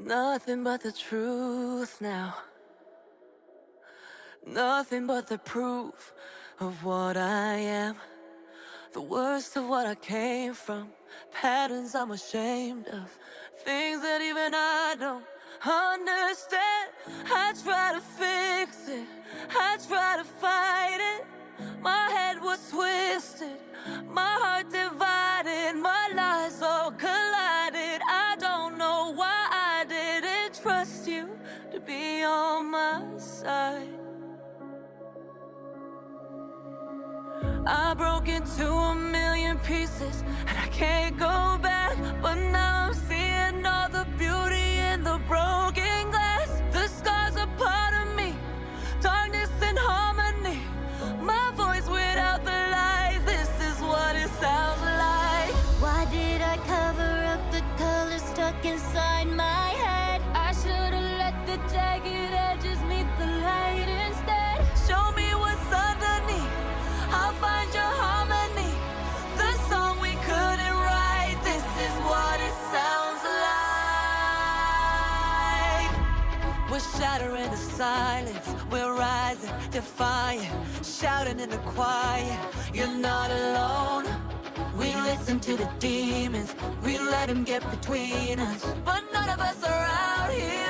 Nothing but the truth now. Nothing but the proof of what I am. The worst of what I came from. Patterns I'm ashamed of. Things that even I don't understand. I try to fix it. I try to fight it. My head was twisted. My heart divided. My lies all collided. I don't know why I didn't trust you to be on my side. I broke into a million pieces and I can't go back. But now I'm seeing all the beauty in the broken glass. The scars are part of me, darkness and harmony. My voice without the lies, this is what it sounds like. Why did I cover up the color stuck inside my head? I should've let the jagged edges meet the light instead. Show me what's underneath, I'll find your harmony. The song we couldn't write, this is what it sounds like. We're shattering the silence, we're rising, defiant, shouting in the quiet. You're not alone. We listen to the demons, we let them get between us. But none of us are out here